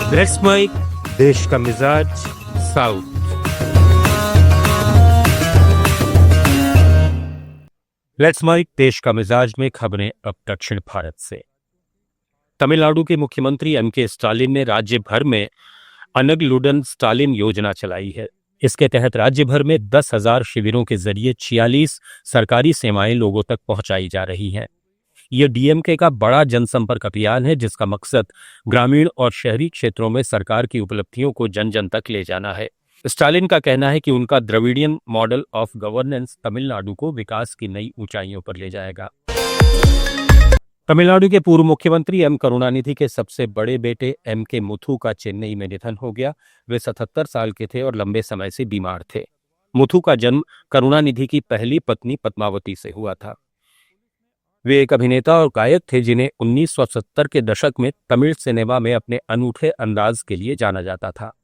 Let's mic देश का मिजाज साउथ। लेट्स माइक देश का मिजाज में खबरें अब दक्षिण भारत से। तमिलनाडु के मुख्यमंत्री एम.के. स्टालिन ने राज्य भर में अनगलुडन स्टालिन योजना चलाई है। इसके तहत राज्य भर में 10,000 शिविरों के जरिए 46 सरकारी सेवाएं लोगों तक पहुंचाई जा रही हैं। यह डीएमके का बड़ा जनसंपर्क अभियान है जिसका मकसद ग्रामीण और शहरी क्षेत्रों में सरकार की उपलब्धियों को जन जन तक ले जाना है। स्टालिन का कहना है कि उनका Dravidian model of governance Tamil Nadu को विकास की नई ऊंचाइयों पर ले जाएगा। तमिलनाडु के पूर्व मुख्यमंत्री एम करुणानिधि के सबसे बड़े बेटे एम.के. मुथु का चेन्नई में निधन हो गया। वे 77 साल के थे और लंबे समय से बीमार थे। मुथु का जन्म करुणानिधि की पहली पत्नी पद्मावती से हुआ था। वे एक अभिनेता और गायक थे जिन्हें 1970 के दशक में तमिल सिनेमा में अपने अनूठे अंदाज के लिए जाना जाता था।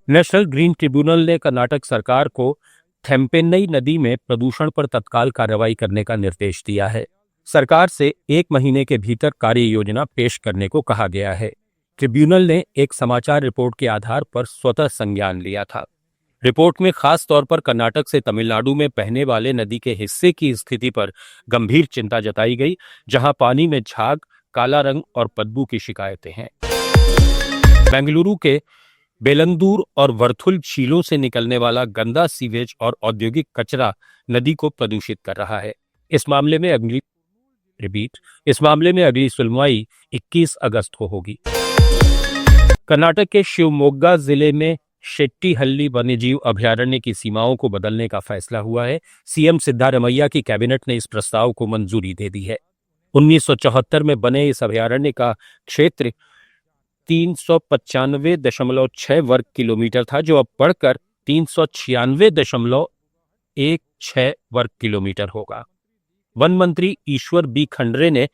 नेशनल ग्रीन ट्रिब्यूनल ने कर्नाटक सरकार को थेम्पेन्नई नदी में प्रदूषण पर तत्काल कार्रवाई करने का निर्देश दिया है। सरकार से 1 महीने के भीतर कार्य योजना पेश करने को कहा गया है। ट्रिब्यूनल ने एक समाचार रिपोर्ट के आधार पर स्वतः संज्ञान लिया था। रिपोर्ट में खास तौर पर कर्नाटक से तमिलनाडु में बहने वाले नदी के हिस्से की स्थिति पर गंभीर चिंता जताई गई, जहां पानी में झाग, काला रंग और बदबू की शिकायतें हैं। बेंगलुरु के बेलंदूर और वर्थुल झीलों से निकलने वाला गंदा सीवेज और औद्योगिक कचरा नदी को प्रदूषित कर रहा है। इस मामले में अगली सुनवाई 21 अगस्त को होगी। कर्नाटक के शिवमोग्गा जिले में शेट्टीहल्ली वन्यजीव अभयारण्य की सीमाओं को बदलने का फैसला हुआ है। सीएम सिद्धारमैया की कैबिनेट ने इस प्रस्ताव को मंजूरी दे दी है। 1974 में बने इस अभयारण्य का क्षेत्र 395.6 वर्ग किलोमीटर था, जो अब बढ़कर 396.16 वर्ग किलोमीटर होगा। वन मंत्री ईश्वर बी खंडरे ने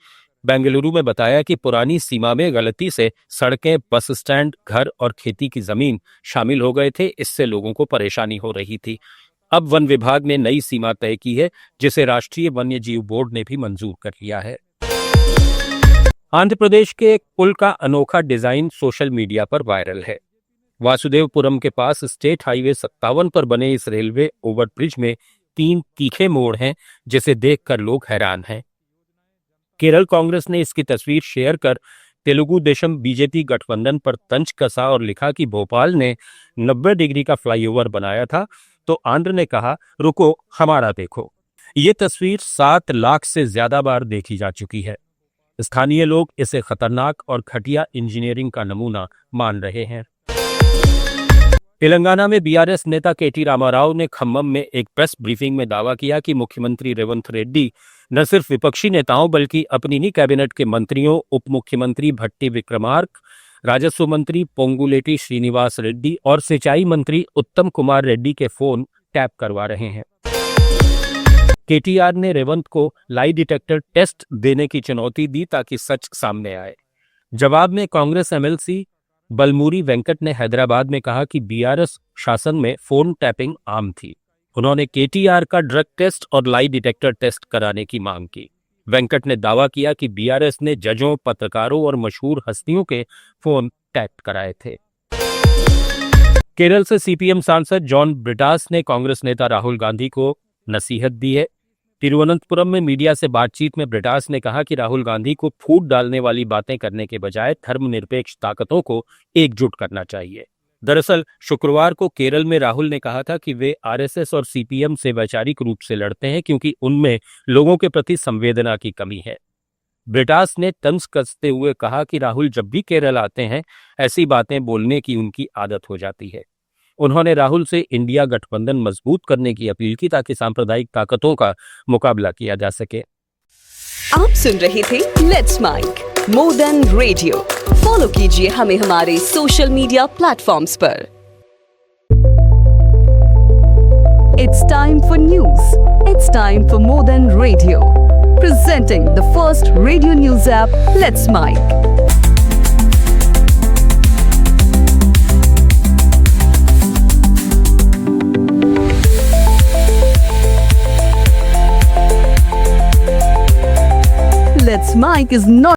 बेंगलुरु में बताया कि पुरानी सीमा में गलती से सड़कें, बस स्टैंड, घर और खेती की जमीन शामिल हो गए थे। इससे लोगों को परेशानी हो रही थी। अब वन विभाग ने नई सीमा तय की है, जिसे राष्ट्रीय वन्यजीव बोर्ड ने भी मंजूर कर लिया है। आंध्र प्रदेश के एक पुल का अनोखा डिजाइन सोशल मीडिया पर वायरल है। वासुदेवपुरम के पास स्टेट हाईवे 57 पर बने इस रेलवे ओवरब्रिज में 3 तीखे मोड़ हैं, जिसे देखकर लोग हैरान हैं। केरल कांग्रेस ने इसकी तस्वीर शेयर कर तेलुगु देशम बीजेपी गठबंधन पर तंज कसा और लिखा कि भोपाल ने 90 डिग्री का फ्लाईओवर बनाया था, तो आंध्र ने कहा रुको हमारा देखो। ये तस्वीर 7 लाख से ज्यादा बार देखी जा चुकी है। स्थानीय लोग इसे खतरनाक और घटिया इंजीनियरिंग का नमूना मान रहे हैं। तेलंगाना में बीआरएस नेता केटी रामाराव ने खम्मम में एक प्रेस ब्रीफिंग में दावा किया कि मुख्यमंत्री रेवंत रेड्डी न सिर्फ विपक्षी नेताओं बल्कि अपनी ही कैबिनेट के मंत्रियों, उप मुख्यमंत्री भट्टी विक्रमार्क, राजस्व मंत्री पोंगुलेटी श्रीनिवास रेड्डी और सिंचाई मंत्री उत्तम कुमार रेड्डी के फोन टैप करवा रहे हैं। केटीआर ने रेवंत को लाई डिटेक्टर टेस्ट देने की चुनौती दी ताकि सच सामने आए। जवाब में कांग्रेस एमएलसी बलमूरी वेंकट ने हैदराबाद में कहा कि बीआरएस शासन में फोन टैपिंग आम थी। उन्होंने केटीआर का ड्रग टेस्ट और लाई डिटेक्टर टेस्ट कराने की मांग की। वेंकट ने दावा किया कि बीआरएस ने जजों, पत्रकारों और मशहूर हस्तियों के फोन टैप कराए थे। केरल से सीपीएम सांसद जॉन ब्रिटास ने कांग्रेस नेता राहुल गांधी को नसीहत दी है। तिरुवनंतपुरम में मीडिया से बातचीत में ब्रिटास ने कहा कि राहुल गांधी को फूट डालने वाली बातें करने के बजाय धर्मनिरपेक्ष ताकतों को एकजुट करना चाहिए। दरअसल शुक्रवार को केरल में राहुल ने कहा था कि वे आरएसएस और सीपीएम से वैचारिक रूप से लड़ते हैं क्योंकि उनमें लोगों के प्रति संवेदना की कमी है। ब्रिटास ने तंज कसते हुए कहा कि राहुल जब भी केरल आते हैं ऐसी बातें बोलने की उनकी आदत हो जाती है। उन्होंने राहुल से इंडिया गठबंधन मजबूत करने की अपील की ताकि सांप्रदायिक ताकतों का मुकाबला किया जा सके। आप सुन रहे थे Let's Mike more than radio. Follow कीजिए हमें हमारे सोशल मीडिया प्लेटफॉर्म्स पर। It's time for news. It's time for more than radio, presenting the first radio news app Let's Mike. Let's Mike is not